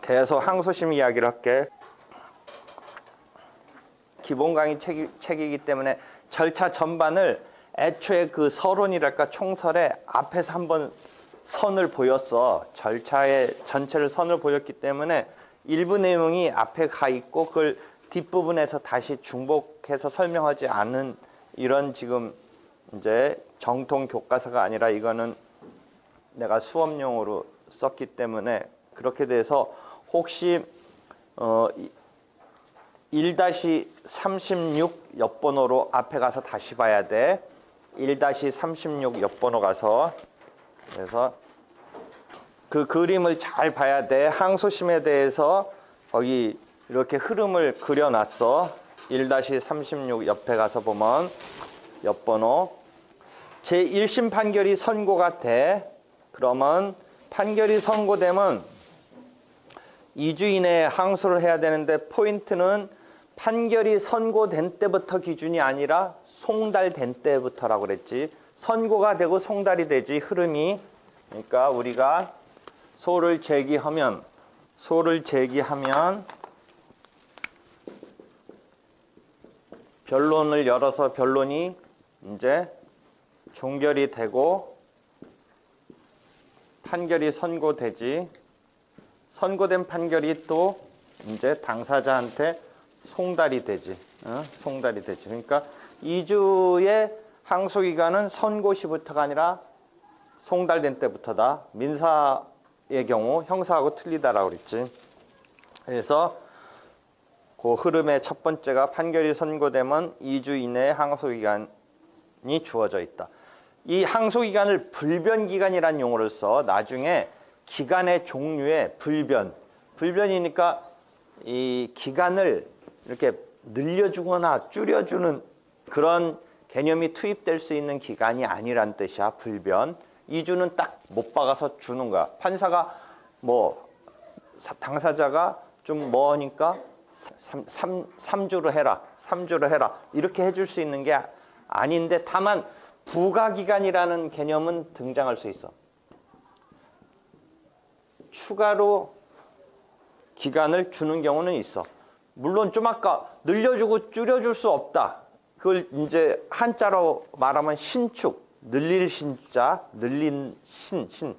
계속 항소심 이야기를 할게. 기본 강의 책이기 때문에 절차 전반을 애초에 그 서론이랄까 총설에 앞에서 한번 선을 보였어. 절차의 전체를 선을 보였기 때문에 일부 내용이 앞에 가 있고 그걸 뒷부분에서 다시 중복해서 설명하지 않은 이런 지금 이제 정통 교과서가 아니라 이거는 내가 수업용으로 썼기 때문에 그렇게 돼서 혹시 1-36 옆번호로 앞에 가서 다시 봐야 돼. 1-36 옆번호 가서 그래서 그 그림을 잘 봐야 돼. 항소심에 대해서 거기 이렇게 흐름을 그려놨어. 1-36 옆에 가서 보면 옆번호 제1심 판결이 선고가 돼. 그러면 판결이 선고되면 2주 이내에 항소를 해야 되는데 포인트는 판결이 선고된 때부터 기준이 아니라 송달된 때부터라고 그랬지. 선고가 되고 송달이 되지 흐름이. 그러니까 우리가 소를 제기하면 변론을 열어서 변론이 이제 종결이 되고 판결이 선고되지. 선고된 판결이 또 이제 당사자한테 송달이 되지. 송달이 되지. 그러니까 2주의 항소기간은 선고 시부터가 아니라 송달된 때부터다. 민사의 경우 형사하고 틀리다라고 그랬지. 그래서 그 흐름의 첫 번째가 판결이 선고되면 2주 이내에 항소기간이 주어져 있다. 이 항소기간을 불변기간이라는 용어를 써. 나중에 기간의 종류에 불변이니까 이 기간을 이렇게 늘려주거나 줄여주는 그런 개념이 투입될 수 있는 기간이 아니란 뜻이야. 불변. 2주는 딱 못 박아서 주는 거야. 판사가 뭐 당사자가 좀 뭐니까 3주로 해라. 3주로 해라. 이렇게 해줄 수 있는 게 아닌데 다만 부가기간이라는 개념은 등장할 수 있어. 추가로 기간을 주는 경우는 있어. 물론 좀 아까 늘려주고 줄여줄 수 없다. 그걸 이제 한자로 말하면 신축, 늘릴 신자, 늘린 신,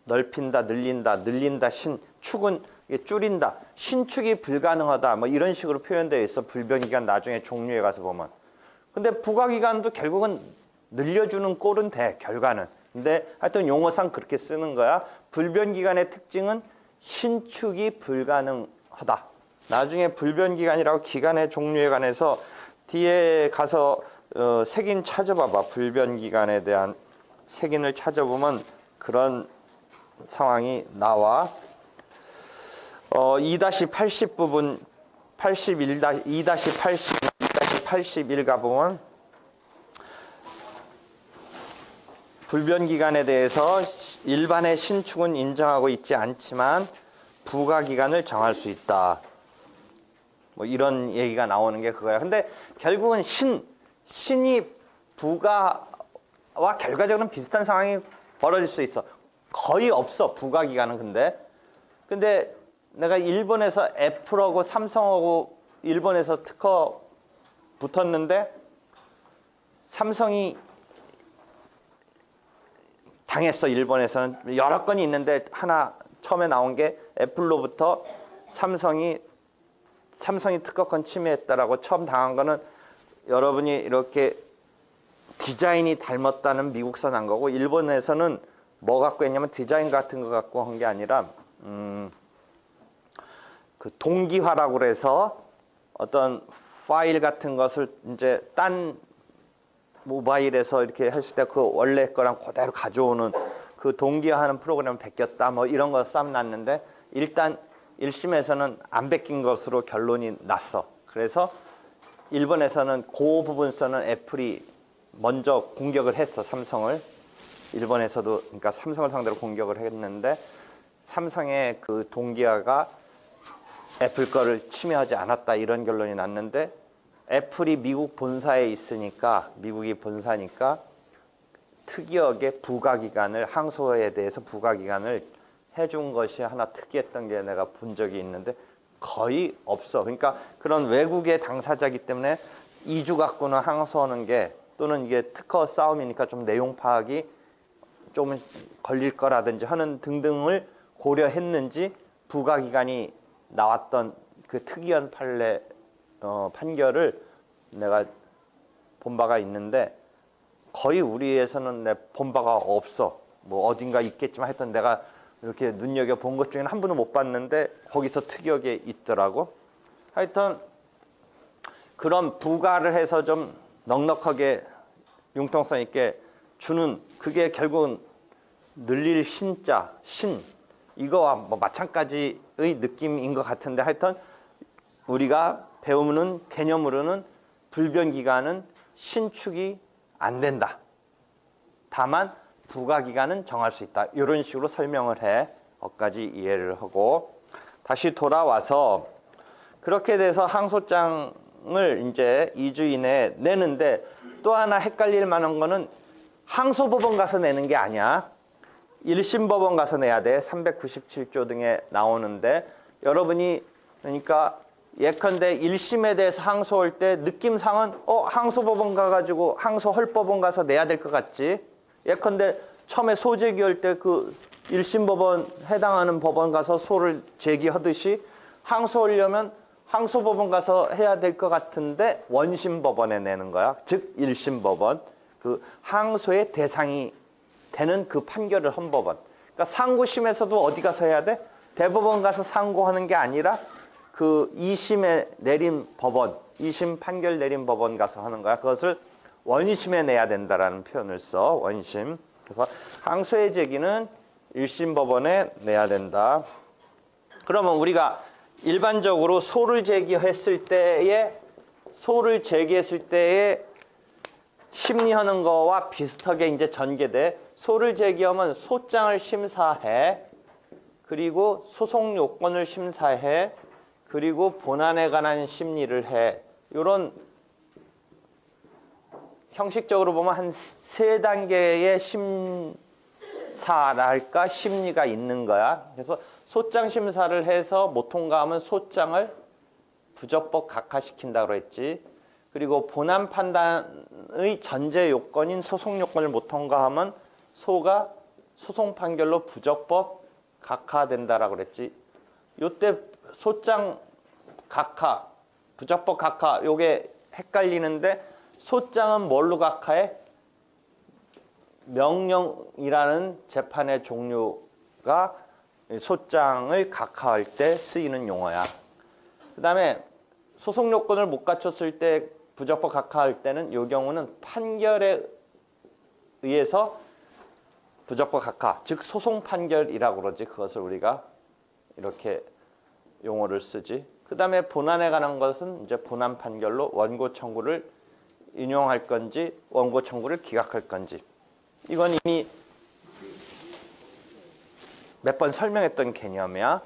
넓힌다, 늘린다, 신, 축은 줄인다. 신축이 불가능하다. 뭐 이런 식으로 표현되어 있어. 불변기간 나중에 종류에 가서 보면. 근데 부가기간도 결국은 늘려주는 꼴은 돼, 결과는. 근데 하여튼 용어상 그렇게 쓰는 거야. 불변기간의 특징은 신축이 불가능하다. 나중에 불변기간이라고 기간의 종류에 관해서 뒤에 가서 색인 찾아봐봐. 불변기간에 대한 색인을 찾아보면 그런 상황이 나와. 2-80 부분 2-81 가보면 불변기간에 대해서 일반의 신축은 인정하고 있지 않지만 부가기간을 정할 수 있다. 뭐 이런 얘기가 나오는 게 그거야. 근데 결국은 신이 부가와 결과적으로는 비슷한 상황이 벌어질 수 있어. 거의 없어, 부가기간은. 근데 내가 일본에서 애플하고 삼성하고 일본에서 특허 붙었는데 삼성이 당했어. 일본에서는 여러 건이 있는데 하나 처음에 나온 게 애플로부터 삼성이 특허권 침해했다라고 처음 당한 거는 여러분이 이렇게 디자인이 닮았다는 미국서 난 거고, 일본에서는 뭐 갖고 했냐면 디자인 같은 거 갖고 한 게 아니라 그 동기화라고 그래서 어떤 파일 같은 것을 이제 딴 모바일에서 이렇게 했을 때 그 원래 거랑 그대로 가져오는 그 동기화하는 프로그램을 베꼈다 뭐 이런 거 싸움 났는데, 일단 1심에서는 안 베낀 것으로 결론이 났어. 그래서 일본에서는 그 부분서는 애플이 먼저 공격을 했어, 삼성을. 일본에서도 그러니까 삼성을 상대로 공격을 했는데 삼성의 그 동기화가 애플 거를 침해하지 않았다, 이런 결론이 났는데 애플이 미국 본사에 있으니까, 미국이 본사니까 특이하게 부가기관을, 항소에 대해서 부가기관을 해준 것이 하나 특이했던 게 내가 본 적이 있는데 거의 없어. 그러니까 그런 외국의 당사자이기 때문에 2주 갖고는 항소하는 게, 또는 이게 특허 싸움이니까 좀 내용 파악이 좀 걸릴 거라든지 하는 등등을 고려했는지 부가기관이 나왔던 그 특이한 판결을 내가 본 바가 있는데 거의 우리에서는 내 본 바가 없어. 뭐 어딘가 있겠지만 하여튼 내가 이렇게 눈여겨 본 것 중에는 한 번은 못 봤는데 거기서 특이하게 있더라고. 하여튼 그런 부가를 해서 좀 넉넉하게 융통성 있게 주는, 그게 결국은 늘릴 신자, 신, 이거와 뭐 마찬가지의 느낌인 것 같은데, 하여튼 우리가 배우는 개념으로는 불변기간은 신축이 안 된다. 다만 부가기간은 정할 수 있다. 이런 식으로 설명을 해. 거기까지 이해를 하고 다시 돌아와서 그렇게 돼서 항소장을 이제 2주 이내에 내는데, 또 하나 헷갈릴 만한 거는 항소법원 가서 내는 게 아니야. 1심 법원 가서 내야 돼. 397조 등에 나오는데, 여러분이 그러니까 예컨대 1심에 대해서 항소할 때 느낌상은 항소법원 가가지고 항소헐법원 가서 내야 될 것 같지. 예컨대 처음에 소 제기할 때 그 1심 법원 해당하는 법원 가서 소를 제기하듯이 항소하려면 항소법원 가서 해야 될 것 같은데 원심 법원에 내는 거야. 즉 1심 법원, 그 항소의 대상이 되는 그 판결을 한 법원. 그러니까 상고심에서도 어디 가서 해야 돼? 대법원 가서 상고하는 게 아니라 그 2심에 내린 법원, 2심 판결 내린 법원 가서 하는 거야. 그것을 원심에 내야 된다라는 표현을 써. 원심. 그래서 항소의 제기는 1심 법원에 내야 된다. 그러면 우리가 일반적으로 소를 제기했을 때에 심리하는 거와 비슷하게 이제 전개돼. 소를 제기하면 소장을 심사해. 그리고 소송 요건을 심사해. 그리고 본안에 관한 심리를 해. 이런 형식적으로 보면 한 3단계의 심사랄까 심리가 있는 거야. 그래서 소장 심사를 해서 못 통과하면 소장을 부적법 각하시킨다고 했지. 그리고 본안 판단의 전제 요건인 소송 요건을 못 통과하면 소가 소송 판결로 부적법 각하된다라고 그랬지. 요때 소장 각하, 부적법 각하 요게 헷갈리는데, 소장은 뭘로 각하해? 명령이라는 재판의 종류가 소장을 각하할 때 쓰이는 용어야. 그 다음에 소송 요건을 못 갖췄을 때 부적법 각하할 때는 이 경우는 판결에 의해서 부적법 각하, 즉 소송 판결이라고 그러지. 그것을 우리가 이렇게 용어를 쓰지. 그 다음에 본안에 관한 것은 이제 본안 판결로 원고 청구를 인용할 건지 원고 청구를 기각할 건지. 이건 이미 몇 번 설명했던 개념이야.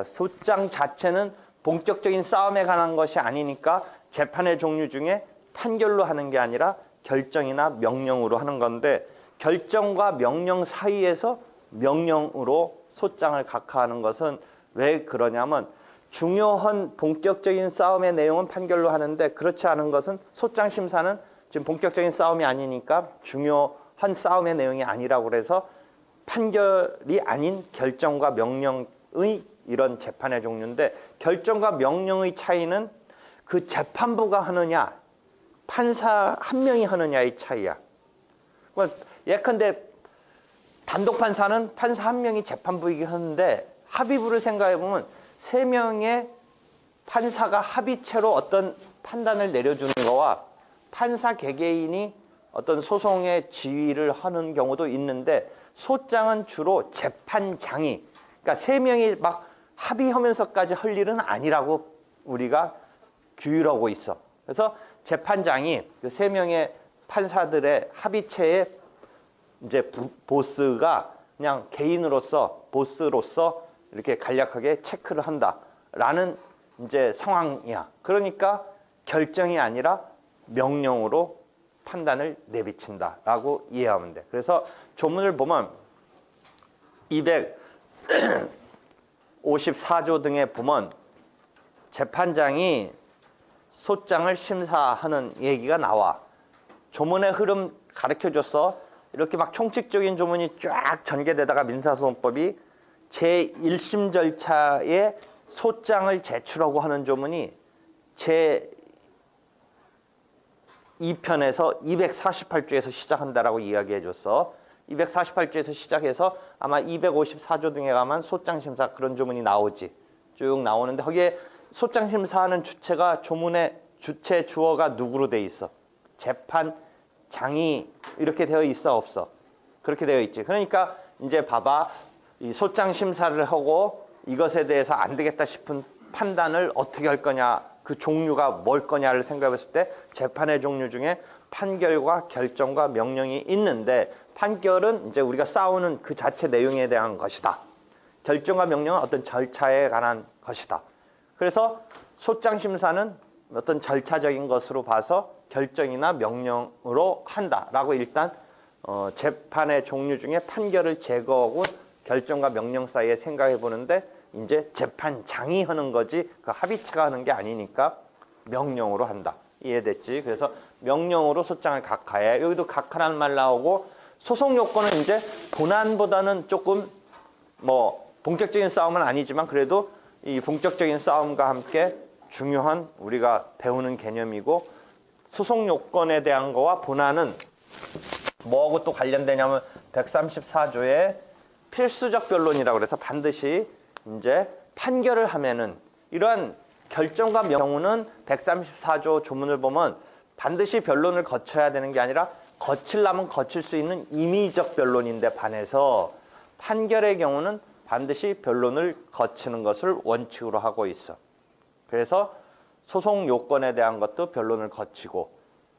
소장 자체는 본격적인 싸움에 관한 것이 아니니까 재판의 종류 중에 판결로 하는 게 아니라 결정이나 명령으로 하는 건데, 결정과 명령 사이에서 명령으로 소장을 각하하는 것은 왜 그러냐면, 중요한 본격적인 싸움의 내용은 판결로 하는데 그렇지 않은 것은 소장 심사는 지금 본격적인 싸움이 아니니까 중요한 싸움의 내용이 아니라고 그래서 판결이 아닌 결정과 명령의 이런 재판의 종류인데, 결정과 명령의 차이는 그 재판부가 하느냐 판사 한 명이 하느냐의 차이야. 예컨대 단독 판사는 판사 한 명이 재판부이긴 하는데, 합의부를 생각해 보면 3명의 판사가 합의체로 어떤 판단을 내려주는 거와 판사 개개인이 어떤 소송의 지휘를 하는 경우도 있는데, 소장은 주로 재판장이, 그러니까 3명이 막 합의하면서까지 할 일은 아니라고 우리가 규율하고 있어. 그래서 재판장이 그 3명의 판사들의 합의체의 이제 보스가 그냥 개인으로서, 보스로서 이렇게 간략하게 체크를 한다라는 이제 상황이야. 그러니까 결정이 아니라 명령으로 판단을 내비친다라고 이해하면 돼. 그래서 조문을 보면 254조 등에 보면 재판장이 소장을 심사하는 얘기가 나와. 조문의 흐름 가르쳐줘서 이렇게 막 총칙적인 조문이 쫙 전개되다가 민사소송법이 제1심 절차에 소장을 제출하고 하는 조문이 제2편에서 248조에서 시작한다라고 이야기해줬어. 248조에서 시작해서 아마 254조 등에 가면 소장심사 그런 조문이 나오지. 쭉 나오는데 거기에 소장심사하는 주체가 조문의 주체 주어가 누구로 돼 있어? 재판장이 이렇게 되어 있어 없어? 그렇게 되어 있지. 그러니까 이제 봐봐. 이 소장심사를 하고 이것에 대해서 안 되겠다 싶은 판단을 어떻게 할 거냐, 그 종류가 뭘 거냐를 생각했을 때 재판의 종류 중에 판결과 결정과 명령이 있는데 판결은 이제 우리가 싸우는 그 자체 내용에 대한 것이다. 결정과 명령은 어떤 절차에 관한 것이다. 그래서 소장심사는 어떤 절차적인 것으로 봐서 결정이나 명령으로 한다라고 일단 재판의 종류 중에 판결을 제거하고 결정과 명령 사이에 생각해 보는데 이제 재판장이 하는 거지 그 합의체가 하는 게 아니니까 명령으로 한다. 이해됐지? 그래서 명령으로 소장을 각하해. 여기도 각하라는 말 나오고 소송 요건은 이제 본안보다는 조금 뭐 본격적인 싸움은 아니지만 그래도 이 본격적인 싸움과 함께 중요한 우리가 배우는 개념이고 소송 요건에 대한 거와 본안은 뭐하고 또 관련되냐면 134조의 필수적 변론이라고 그래서 반드시 이제 판결을 하면은 이러한 결정과 경우는 134조 조문을 보면 반드시 변론을 거쳐야 되는 게 아니라 거치려면 거칠 수 있는 임의적 변론인데 반해서 판결의 경우는 반드시 변론을 거치는 것을 원칙으로 하고 있어. 그래서 소송 요건에 대한 것도 변론을 거치고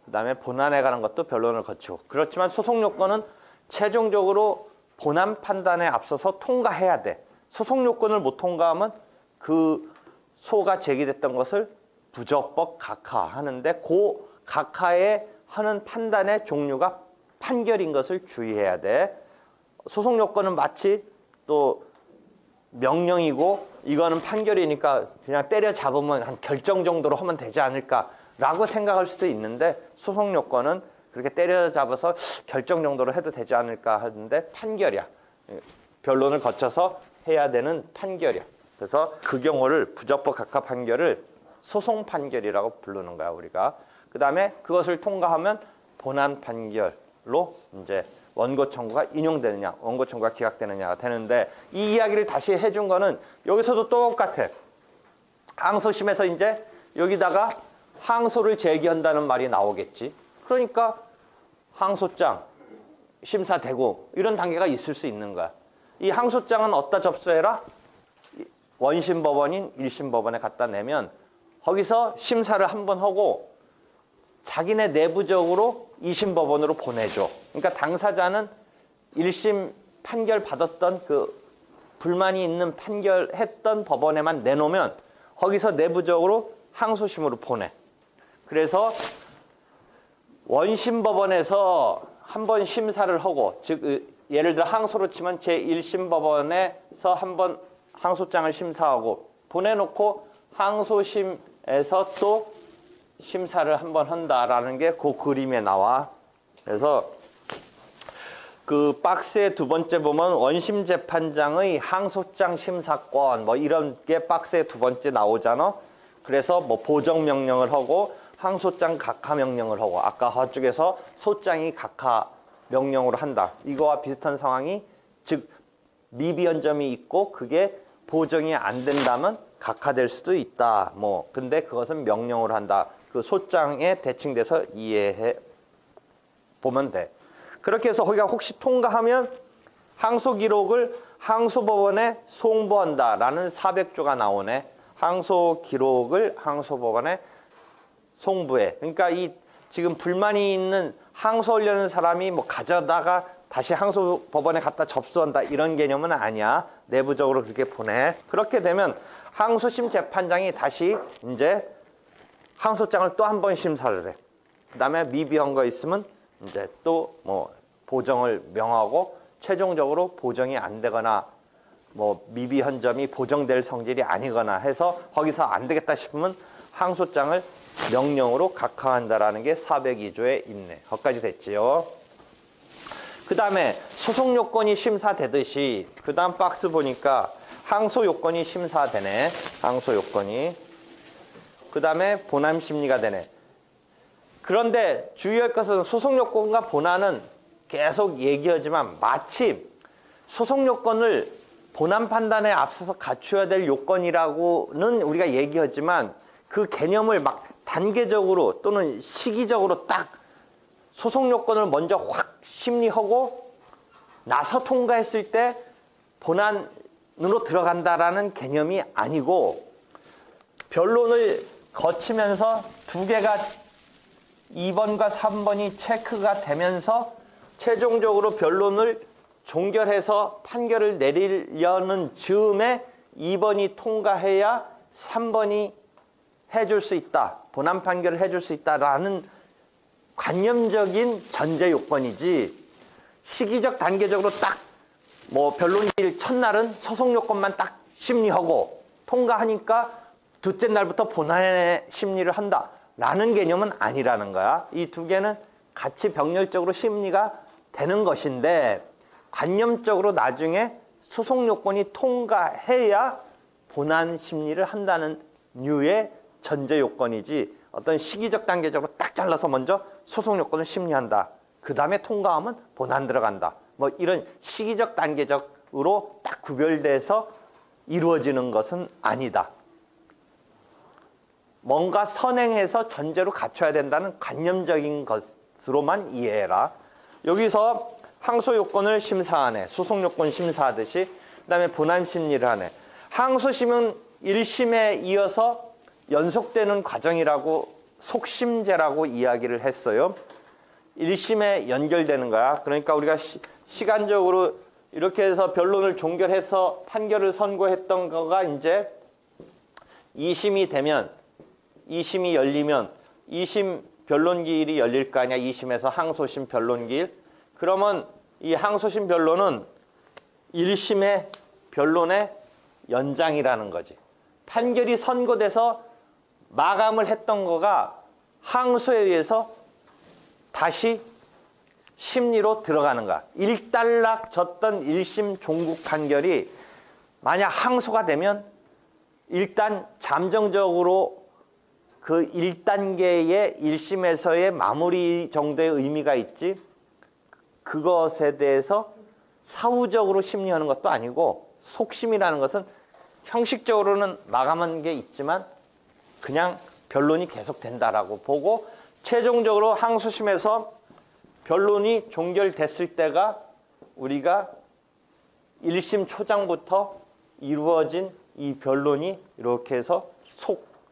그다음에 본안에 관한 것도 변론을 거치고 그렇지만 소송 요건은 최종적으로 본안 판단에 앞서서 통과해야 돼. 소송 요건을 못 통과하면 그 소가 제기됐던 것을 부적법 각하하는데 그 각하에 하는 판단의 종류가 판결인 것을 주의해야 돼. 소송 요건은 마치 또 명령이고 이거는 판결이니까 그냥 때려잡으면 한 결정 정도로 하면 되지 않을까라고 생각할 수도 있는데 소송 요건은 그렇게 때려잡아서 결정 정도로 해도 되지 않을까 하는데 판결이야. 변론을 거쳐서 해야 되는 판결이야. 그래서 그 경우를 부적법 각하 판결을 소송 판결이라고 부르는 거야 우리가. 그 다음에 그것을 통과하면 본안 판결로 이제 원고 청구가 인용되느냐, 원고 청구가 기각되느냐가 되는데 이 이야기를 다시 해준 거는 여기서도 똑같아. 항소심에서 이제 여기다가 항소를 제기한다는 말이 나오겠지. 그러니까 항소장, 심사되고 이런 단계가 있을 수 있는 거야. 이 항소장은 어디다 접수해라? 원심 법원인 1심 법원에 갖다 내면 거기서 심사를 한번 하고 자기네 내부적으로 2심 법원으로 보내줘. 그러니까 당사자는 1심 판결 받았던 그 불만이 있는 판결했던 법원에만 내놓으면 거기서 내부적으로 항소심으로 보내. 그래서 원심 법원에서 한번 심사를 하고 즉 예를 들어 항소로 치면 제1심 법원에서 한번 항소장을 심사하고 보내놓고 항소심에서 또 심사를 한번 한다라는 게 그 그림에 나와. 그래서 그 박스의 두 번째 보면 원심 재판장의 항소장 심사권 뭐 이런 게 박스의 두 번째 나오잖아. 그래서 뭐 보정 명령을 하고 항소장 각하 명령을 하고 아까 저쪽에서 소장이 각하 명령으로 한다. 이거와 비슷한 상황이 즉 미비연점이 있고 그게 보정이 안 된다면 각하될 수도 있다. 뭐 근데 그것은 명령으로 한다. 그 소장에 대칭돼서 이해해 보면 돼. 그렇게 해서 거기가 혹시 통과하면 항소 기록을 항소법원에 송부한다라는 400조가 나오네. 항소 기록을 항소법원에 송부해. 그러니까 이 지금 불만이 있는 항소하려는 사람이 뭐 가져다가 다시 항소법원에 갖다 접수한다 이런 개념은 아니야. 내부적으로 그렇게 보내. 그렇게 되면 항소심 재판장이 다시 이제 항소장을 또 한 번 심사를 해. 그다음에 미비한 거 있으면 이제 또 뭐 보정을 명하고 최종적으로 보정이 안 되거나 뭐 미비한 점이 보정될 성질이 아니거나 해서 거기서 안 되겠다 싶으면 항소장을 명령으로 각하한다라는 게 402조에 있네. 거기까지 됐지요. 그 다음에 소송 요건이 심사되듯이 그 다음 박스 보니까 항소 요건이 심사되네. 항소 요건이. 그 다음에 본안 심리가 되네. 그런데 주의할 것은 소송 요건과 본안은 계속 얘기하지만 마치 소송 요건을 본안 판단에 앞서서 갖춰야 될 요건이라고는 우리가 얘기하지만 그 개념을 막 단계적으로 또는 시기적으로 딱 소송 요건을 먼저 확 심리하고 나서 통과했을 때 본안으로 들어간다라는 개념이 아니고 변론을 거치면서 두 개가 2번과 3번이 체크가 되면서 최종적으로 변론을 종결해서 판결을 내리려는 즈음에 2번이 통과해야 3번이 해줄 수 있다. 본안 판결을 해줄 수 있다라는 관념적인 전제 요건이지 시기적 단계적으로 딱 뭐 변론일 첫날은 소송 요건만 딱 심리하고 통과하니까 둘째 날부터 본안의 심리를 한다라는 개념은 아니라는 거야. 이 두 개는 같이 병렬적으로 심리가 되는 것인데 관념적으로 나중에 소송 요건이 통과해야 본안 심리를 한다는 류의 전제 요건이지 어떤 시기적 단계적으로 딱 잘라서 먼저 소송 요건을 심리한다. 그 다음에 통과하면 본안 들어간다. 뭐 이런 시기적 단계적으로 딱 구별돼서 이루어지는 것은 아니다. 뭔가 선행해서 전제로 갖춰야 된다는 관념적인 것으로만 이해해라. 여기서 항소 요건을 심사하네. 소송 요건 심사하듯이 그다음에 본안 심리를 하네. 항소심은 1심에 이어서 연속되는 과정이라고 속심제라고 이야기를 했어요. 1심에 연결되는 거야. 그러니까 우리가 시간적으로 이렇게 해서 변론을 종결해서 판결을 선고했던 거가 이제 2심이 되면 2심이 열리면 2심 변론기일이 열릴 거 아니야. 2심에서 항소심 변론기일. 그러면 이 항소심 변론은 1심의 변론의 연장이라는 거지. 판결이 선고돼서 마감을 했던 거가 항소에 의해서 다시 심리로 들어가는 거야. 일단락 졌던 1심 종국 판결이 만약 항소가 되면 일단 잠정적으로 그 1단계의 1심에서의 마무리 정도의 의미가 있지 그것에 대해서 사후적으로 심리하는 것도 아니고 속심이라는 것은 형식적으로는 마감한 게 있지만 그냥 변론이 계속된다라고 보고 최종적으로 항소심에서 변론이 종결됐을 때가 우리가 1심 초장부터 이루어진 이 변론이 이렇게 해서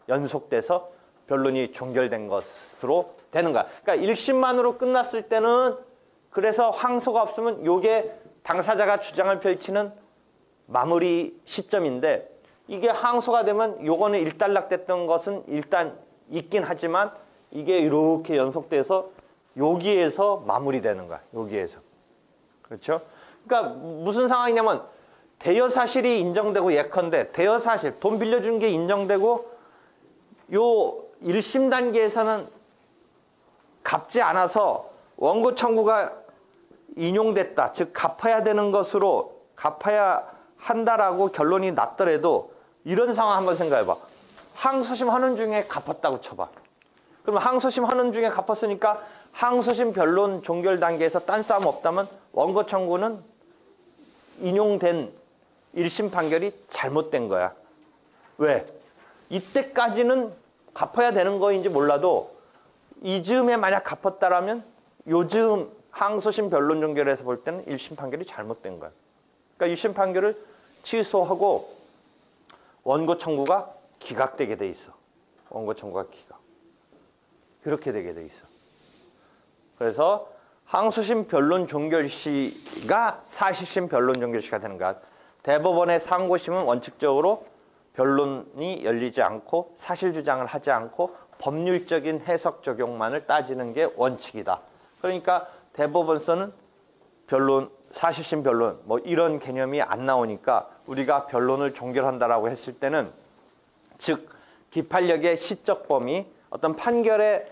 연속돼서 변론이 종결된 것으로 되는 거야. 그러니까 1심만으로 끝났을 때는 그래서 항소가 없으면 요게 당사자가 주장을 펼치는 마무리 시점인데 이게 항소가 되면 요거는 일단락됐던 것은 일단 있긴 하지만 이게 이렇게 연속돼서 여기에서 마무리되는 거야. 여기에서. 그렇죠? 그러니까 무슨 상황이냐면 대여 사실이 인정되고 예컨대 대여 사실 돈 빌려준 게 인정되고 요 1심 단계에서는 갚지 않아서 원고 청구가 인용됐다. 즉 갚아야 되는 것으로 갚아야 한다라고 결론이 났더라도 이런 상황 한번 생각해봐. 항소심 하는 중에 갚았다고 쳐봐. 그러면 항소심 하는 중에 갚았으니까 항소심 변론 종결 단계에서 딴 싸움 없다면 원고 청구는 인용된 1심 판결이 잘못된 거야. 왜? 이때까지는 갚아야 되는 거인지 몰라도 이즈음에 만약 갚았다라면 요즘 항소심 변론 종결에서 볼 때는 1심 판결이 잘못된 거야. 그러니까 1심 판결을 취소하고 원고 청구가 기각되게 돼 있어. 원고 청구가 기각. 그렇게 되게 돼 있어. 그래서 항소심 변론 종결시가 사실심 변론 종결시가 되는 거야. 대법원의 상고심은 원칙적으로 변론이 열리지 않고 사실 주장을 하지 않고 법률적인 해석 적용만을 따지는 게 원칙이다. 그러니까 대법원서는 변론, 사실심 변론 뭐 이런 개념이 안 나오니까 우리가 변론을 종결한다라고 했을 때는 즉 기판력의 시적 범위, 어떤 판결에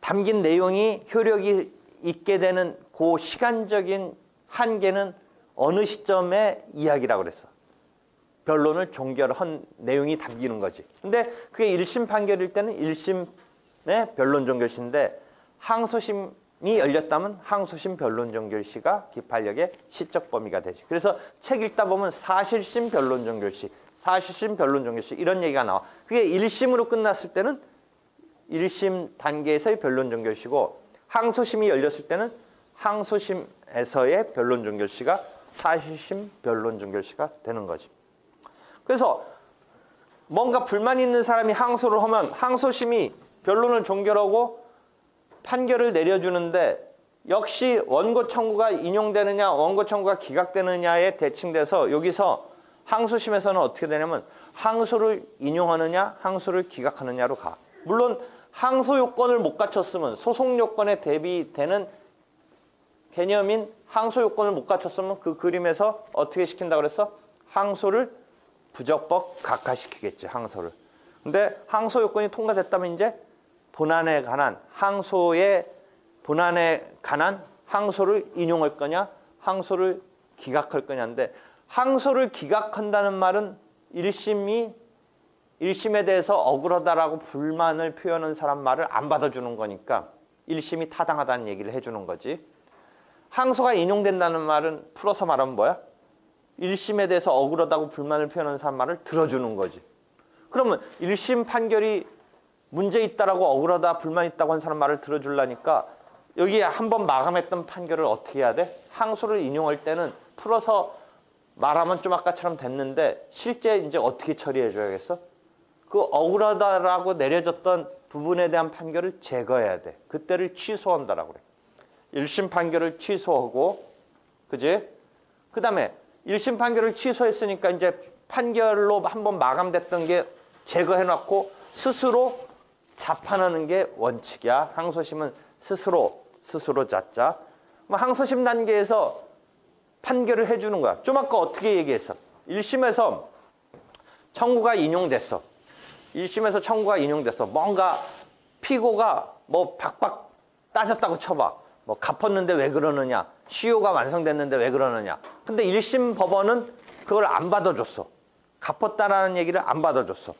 담긴 내용이 효력이 있게 되는 그 시간적인 한계는 어느 시점의 이야기라고 그랬어. 변론을 종결한 내용이 담기는 거지. 근데 그게 1심 판결일 때는 1심의 변론 종결시인데 항소심이 열렸다면 항소심 변론 종결시가 기판력의 시적 범위가 되지. 그래서 책 읽다 보면 사실심 변론 종결시, 사실심 변론 종결시 이런 얘기가 나와. 그게 1심으로 끝났을 때는 1심 단계에서의 변론 종결시고 항소심이 열렸을 때는 항소심에서의 변론 종결시가 사실심 변론 종결시가 되는 거지. 그래서 뭔가 불만 있는 사람이 항소를 하면 항소심이 변론을 종결하고 판결을 내려주는데 역시 원고 청구가 인용되느냐 원고 청구가 기각되느냐에 대칭돼서 여기서 항소심에서는 어떻게 되냐면 항소를 인용하느냐 항소를 기각하느냐로 가. 물론 항소 요건을 못 갖췄으면 소송 요건에 대비되는 개념인 항소 요건을 못 갖췄으면 그 그림에서 어떻게 시킨다고 그랬어? 항소를 부적법 각하시키겠지, 항소를. 근데 항소 요건이 통과됐다면 이제 본안에 관한 항소의 본안에 관한 항소를 인용할 거냐, 항소를 기각할 거냐인데 항소를 기각한다는 말은 1심에 대해서 억울하다라고 불만을 표현한 사람 말을 안 받아주는 거니까 1심이 타당하다는 얘기를 해주는 거지. 항소가 인용된다는 말은 풀어서 말하면 뭐야? 1심에 대해서 억울하다고 불만을 표현하는 사람 말을 들어주는 거지. 그러면 1심 판결이 문제 있다라고 억울하다, 불만 있다고 한 사람 말을 들어주려니까 여기에 한번 마감했던 판결을 어떻게 해야 돼? 항소를 인용할 때는 풀어서 말하면 좀 아까처럼 됐는데 실제 이제 어떻게 처리해 줘야겠어? 그 억울하다라고 내려졌던 부분에 대한 판결을 제거해야 돼. 그때를 취소한다라고 그래. 1심 판결을 취소하고, 그지? 그 다음에 1심 판결을 취소했으니까 이제 판결로 한번 마감됐던 게 제거해놓고 스스로 자판하는 게 원칙이야. 항소심은 스스로 잤자. 항소심 단계에서 판결을 해주는 거야. 좀 아까 어떻게 얘기했어? 1심에서 청구가 인용됐어. 1심에서 청구가 인용됐어. 뭔가 피고가 뭐 박박 따졌다고 쳐봐. 뭐 갚았는데 왜 그러느냐. 시효가 완성됐는데 왜 그러느냐. 근데 1심 법원은 그걸 안 받아줬어. 갚았다라는 얘기를 안 받아줬어.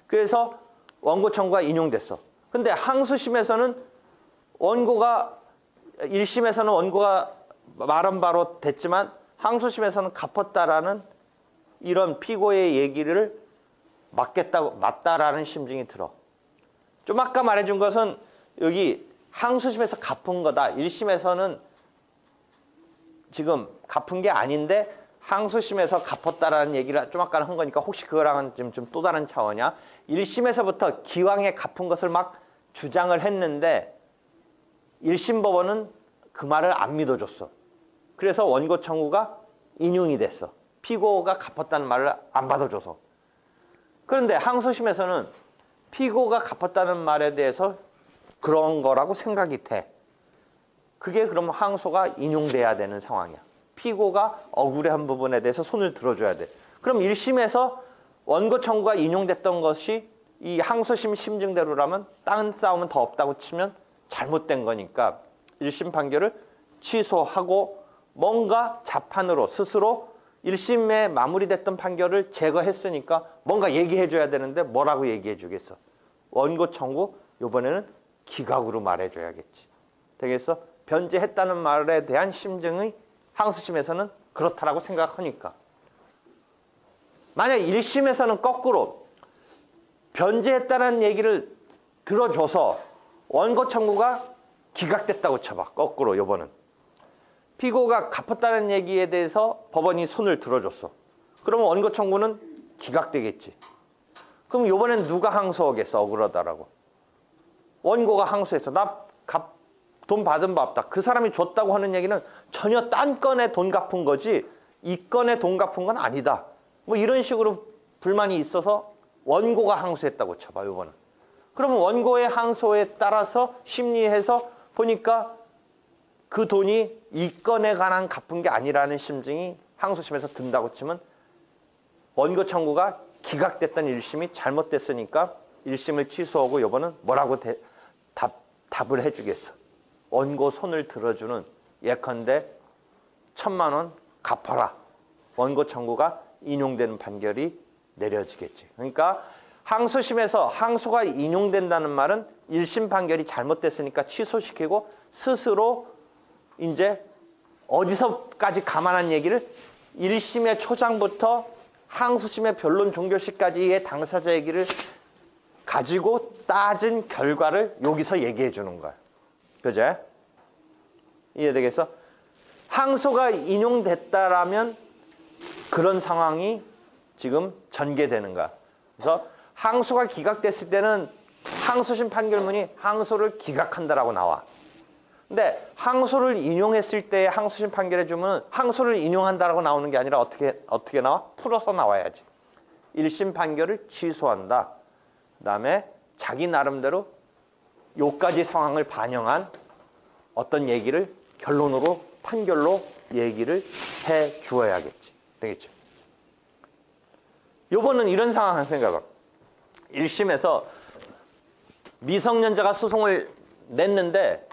그래서 원고 청구가 인용됐어. 근데 항소심에서는 원고가 1심에서는 원고가 말한 바로 됐지만 항소심에서는 갚았다라는 이런 피고의 얘기를 맞다라는 심증이 들어. 좀 아까 말해준 것은 여기 항소심에서 갚은 거다. 1심에서는 지금 갚은 게 아닌데 항소심에서 갚았다라는 얘기를 좀 아까 한 거니까 혹시 그거랑은 좀 또 다른 차원이야. 1심에서부터 기왕에 갚은 것을 막 주장을 했는데 1심 법원은 그 말을 안 믿어줬어. 그래서 원고 청구가 인용이 됐어. 피고가 갚았다는 말을 안 받아줘서. 그런데 항소심에서는 피고가 갚았다는 말에 대해서 그런 거라고 생각이 돼. 그게 그럼 항소가 인용돼야 되는 상황이야. 피고가 억울해한 부분에 대해서 손을 들어줘야 돼. 그럼 1심에서 원고 청구가 인용됐던 것이 이 항소심 심증대로라면 다른 싸움은 더 없다고 치면 잘못된 거니까 1심 판결을 취소하고 뭔가 자판으로 스스로 1심에 마무리됐던 판결을 제거했으니까 뭔가 얘기해줘야 되는데 뭐라고 얘기해주겠어? 원고 청구 이번에는 기각으로 말해줘야겠지. 되겠어? 변제했다는 말에 대한 심증의 항소심에서는 그렇다라고 생각하니까. 만약 1심에서는 거꾸로 변제했다는 얘기를 들어줘서 원고 청구가 기각됐다고 쳐봐. 거꾸로 이번은. 피고가 갚았다는 얘기에 대해서 법원이 손을 들어줬어. 그러면 원고 청구는 기각되겠지. 그럼 이번엔 누가 항소하겠어? 억울하다라고. 원고가 항소했어. 나 돈 받은 바 없다. 그 사람이 줬다고 하는 얘기는 전혀 딴 건에 돈 갚은 거지 이 건에 돈 갚은 건 아니다. 뭐 이런 식으로 불만이 있어서 원고가 항소했다고 쳐봐. 이거는. 그러면 원고의 항소에 따라서 심리해서 보니까 그 돈이 이 건에 관한 갚은 게 아니라는 심증이 항소심에서 든다고 치면 원고 청구가 기각됐던 1심이 잘못됐으니까 1심을 취소하고 이번은 뭐라고 답을 해주겠어. 원고 손을 들어주는 예컨대 1,000만 원 갚아라. 원고 청구가 인용되는 판결이 내려지겠지. 그러니까 항소심에서 항소가 인용된다는 말은 1심 판결이 잘못됐으니까 취소시키고 스스로 이제 어디서까지 감안한 얘기를 1심의 초장부터 항소심의 변론 종결시까지의 당사자 얘기를 가지고 따진 결과를 여기서 얘기해 주는 거야. 그제? 이해되겠어? 항소가 인용됐다라면 그런 상황이 지금 전개되는 거야. 그래서 항소가 기각됐을 때는 항소심 판결문이 항소를 기각한다라고 나와. 근데 항소를 인용했을 때 항소심 판결해 주면 항소를 인용한다라고 나오는 게 아니라 어떻게 나와? 풀어서 나와야지. 1심 판결을 취소한다. 그다음에 자기 나름대로 요까지 상황을 반영한 어떤 얘기를 결론으로 판결로 얘기를 해 주어야겠지. 되겠죠? 요번은 이런 상황을 생각해봐. 1심에서 미성년자가 소송을 냈는데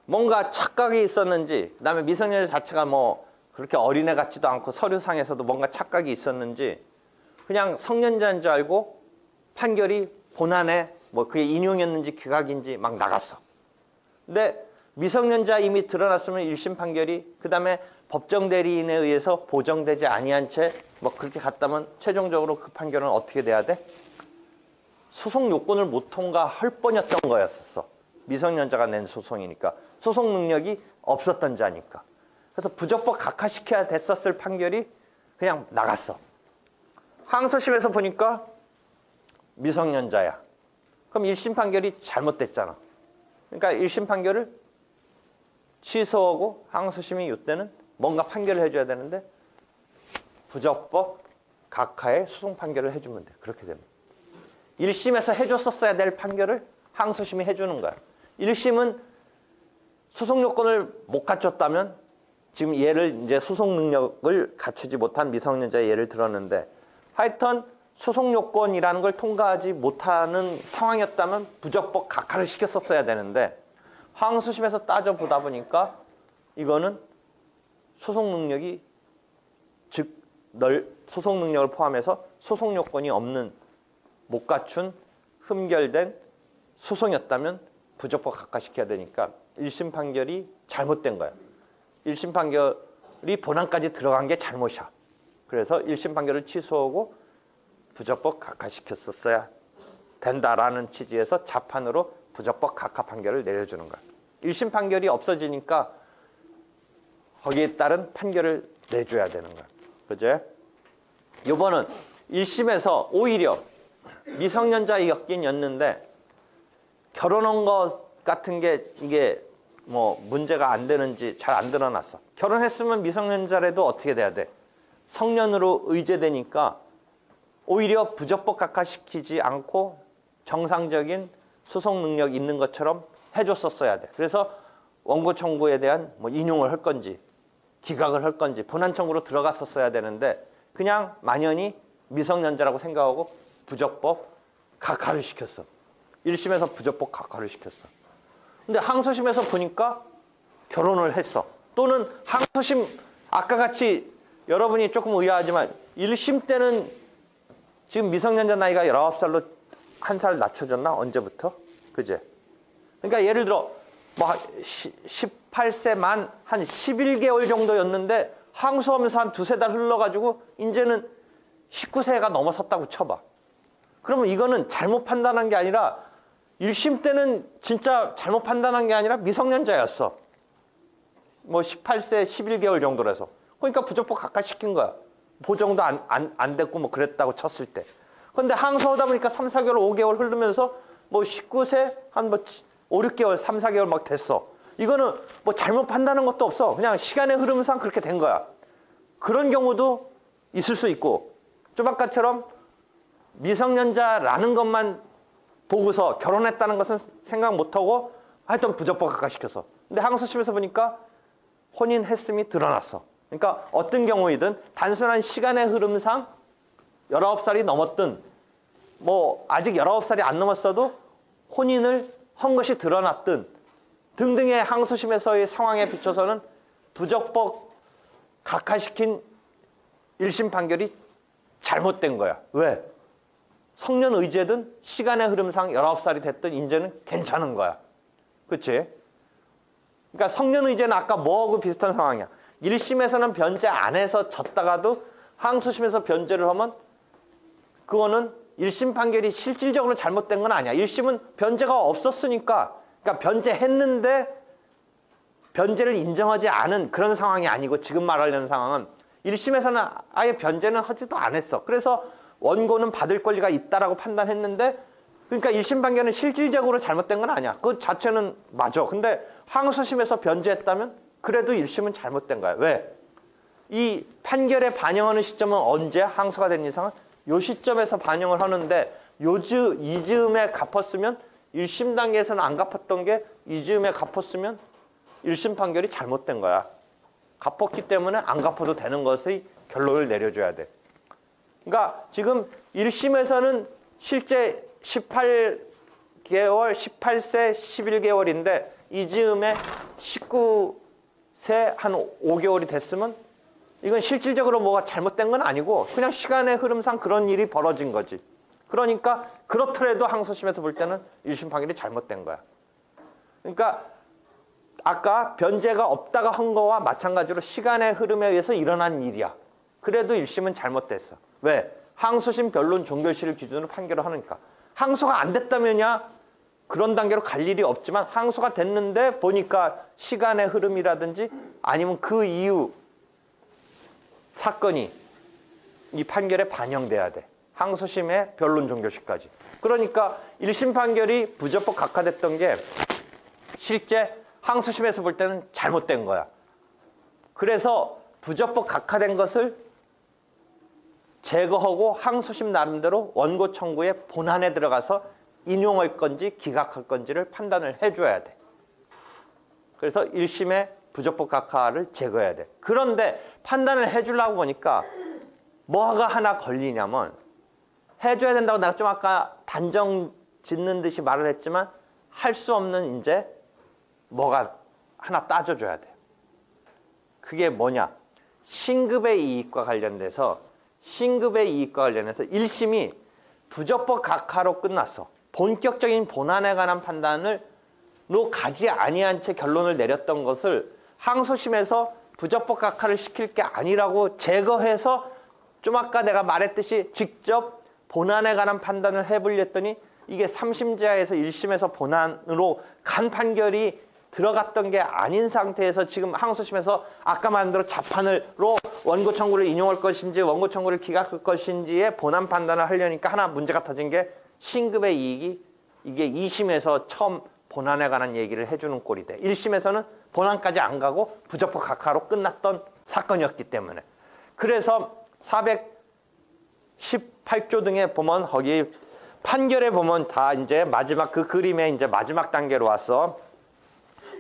뭔가 착각이 있었는지, 그다음에 미성년자 자체가 뭐 그렇게 어린애 같지도 않고 서류상에서도 뭔가 착각이 있었는지 그냥 성년자인 줄 알고 판결이 본안에 뭐 그게 인용이었는지 기각인지 막 나갔어. 근데 미성년자 이미 드러났으면 1심 판결이 그다음에 법정 대리인에 의해서 보정되지 아니한 채 뭐 그렇게 갔다면 최종적으로 그 판결은 어떻게 돼야 돼? 소송 요건을 못 통과할 뻔했던 거였었어. 미성년자가 낸 소송이니까. 소송 능력이 없었던 자니까. 그래서 부적법 각하시켜야 됐었을 판결이 그냥 나갔어. 항소심에서 보니까 미성년자야. 그럼 1심 판결이 잘못됐잖아. 그러니까 1심 판결을 취소하고 항소심이 이때는 뭔가 판결을 해줘야 되는데 부적법 각하의 소송 판결을 해주면 돼. 그렇게 되면. 1심에서 해줬었어야 될 판결을 항소심이 해주는 거야. 1심은 소송 요건을 못 갖췄다면 지금 얘를 이제 소송 능력을 갖추지 못한 미성년자의 예를 들었는데 하여튼 소송 요건이라는 걸 통과하지 못하는 상황이었다면 부적법 각하를 시켰었어야 되는데 항소심에서 따져보다 보니까 이거는 소송 능력이 즉 소송 능력을 포함해서 소송 요건이 없는 못 갖춘 흠결된 소송이었다면 부적법 각하시켜야 되니까 1심 판결이 잘못된 거야. 1심 판결이 본안까지 들어간 게 잘못이야. 그래서 1심 판결을 취소하고 부적법 각하시켰었어야 된다라는 취지에서 자판으로 부적법 각하 판결을 내려주는 거야. 1심 판결이 없어지니까 거기에 따른 판결을 내줘야 되는 거야. 그죠? 이번은 1심에서 오히려 미성년자였긴였는데 결혼한 것 같은 게 이게 뭐 문제가 안 되는지 잘 안 드러났어. 결혼했으면 미성년자라도 어떻게 돼야 돼? 성년으로 의제되니까 오히려 부적법 각하시키지 않고 정상적인 소송 능력 있는 것처럼 해줬었어야 돼. 그래서 원고 청구에 대한 뭐 인용을 할 건지 기각을 할 건지 본안 청구로 들어갔었어야 되는데 그냥 만연히 미성년자라고 생각하고 부적법 각하를 시켰어. 1심에서 부적법 각하를 시켰어. 근데 항소심에서 보니까 결혼을 했어. 또는 항소심 아까 같이 여러분이 조금 의아하지만 1심 때는 지금 미성년자 나이가 19살로 1살 낮춰졌나? 언제부터? 그제? 그러니까 예를 들어 뭐 18세 만 한 11개월 정도였는데 항소하면서 한 두세 달 흘러가지고 이제는 19세가 넘어섰다고 쳐봐. 그러면 이거는 잘못 판단한 게 아니라 1심 때는 진짜 잘못 판단한 게 아니라 미성년자였어. 뭐 18세 11개월 정도라서. 그러니까 부적법 각하시킨 거야. 보정도 안 됐고 뭐 그랬다고 쳤을 때. 그런데 항소하다 보니까 3, 4개월, 5개월 흐르면서 뭐 19세 한 뭐 5, 6개월, 3, 4개월 막 됐어. 이거는 뭐 잘못 판단한 것도 없어. 그냥 시간의 흐름상 그렇게 된 거야. 그런 경우도 있을 수 있고 좀 아까처럼 미성년자라는 것만 보고서 결혼했다는 것은 생각 못하고 하여튼 부적법 각하시켰어. 근데 항소심에서 보니까 혼인했음이 드러났어. 그러니까 어떤 경우이든 단순한 시간의 흐름상 19살이 넘었든 뭐 아직 19살이 안 넘었어도 혼인을 한 것이 드러났든 등등의 항소심에서의 상황에 비춰서는 부적법 각하시킨 1심 판결이 잘못된 거야. 왜? 성년 의제든 시간의 흐름상 19살이 됐든 이제는 괜찮은 거야. 그치? 그러니까 성년 의제는 아까 뭐하고 비슷한 상황이야. 1심에서는 변제 안 해서 졌다가도 항소심에서 변제를 하면 그거는 1심 판결이 실질적으로 잘못된 건 아니야. 1심은 변제가 없었으니까, 그러니까 변제했는데 변제를 인정하지 않은 그런 상황이 아니고 지금 말하려는 상황은 1심에서는 아예 변제는 하지도 않았어. 그래서 원고는 받을 권리가 있다라고 판단했는데 그러니까 1심 판결은 실질적으로 잘못된 건 아니야. 그 자체는 맞아. 근데 항소심에서 변제했다면 그래도 1심은 잘못된 거야. 왜? 이 판결에 반영하는 시점은 언제? 항소가 된 이상은 요 시점에서 반영을 하는데 이즈음에 갚았으면 1심 단계에서는 안 갚았던 게 이즈음에 갚았으면 1심 판결이 잘못된 거야. 갚았기 때문에 안 갚아도 되는 것의 결론을 내려줘야 돼. 그러니까 지금 1심에서는 실제 18세, 11개월인데 이즈음에 19세 한 5개월이 됐으면 이건 실질적으로 뭐가 잘못된 건 아니고 그냥 시간의 흐름상 그런 일이 벌어진 거지. 그러니까 그렇더라도 항소심에서 볼 때는 1심 판결이 잘못된 거야. 그러니까 아까 변제가 없다가 한 거와 마찬가지로 시간의 흐름에 의해서 일어난 일이야. 그래도 1심은 잘못됐어. 왜? 항소심 변론 종결시를 기준으로 판결을 하니까. 항소가 안 됐다면야 그런 단계로 갈 일이 없지만 항소가 됐는데 보니까 시간의 흐름이라든지 아니면 그 이후 사건이 이 판결에 반영돼야 돼. 항소심의 변론 종결시까지. 그러니까 1심 판결이 부적법 각하됐던 게 실제 항소심에서 볼 때는 잘못된 거야. 그래서 부적법 각하된 것을 제거하고 항소심 나름대로 원고 청구의 본안에 들어가서 인용할 건지 기각할 건지를 판단을 해줘야 돼. 그래서 1심의 부적법 각하를 제거해야 돼. 그런데 판단을 해주려고 보니까 뭐가 하나 걸리냐면 해줘야 된다고 내가 좀 아까 단정 짓는 듯이 말을 했지만 할 수 없는 이제 뭐가 하나 따져줘야 돼. 그게 뭐냐? 신급의 이익과 관련돼서 1심이 부적법 각하로 끝났어. 본격적인 본안에 관한 판단으로 가지 아니한 채 결론을 내렸던 것을 항소심에서 부적법 각하를 시킬 게 아니라고 제거해서 좀 아까 내가 말했듯이 직접 본안에 관한 판단을 해보려 했더니 이게 3심제하에서 1심에서 본안으로 간 판결이 들어갔던 게 아닌 상태에서 지금 항소심에서 아까 말한 대로 자판으로 원고 청구를 인용할 것인지 원고 청구를 기각할 것인지의 본안 판단을 하려니까 하나 문제가 터진 게 신급의 이익이 이게 2심에서 처음 본안에 관한 얘기를 해주는 꼴이 돼. 1심에서는 본안까지 안 가고 부적법 각하로 끝났던 사건이었기 때문에. 그래서 418조 등에 보면 거기 판결에 보면 다 이제 마지막 그 그림의 이제 마지막 단계로 왔어.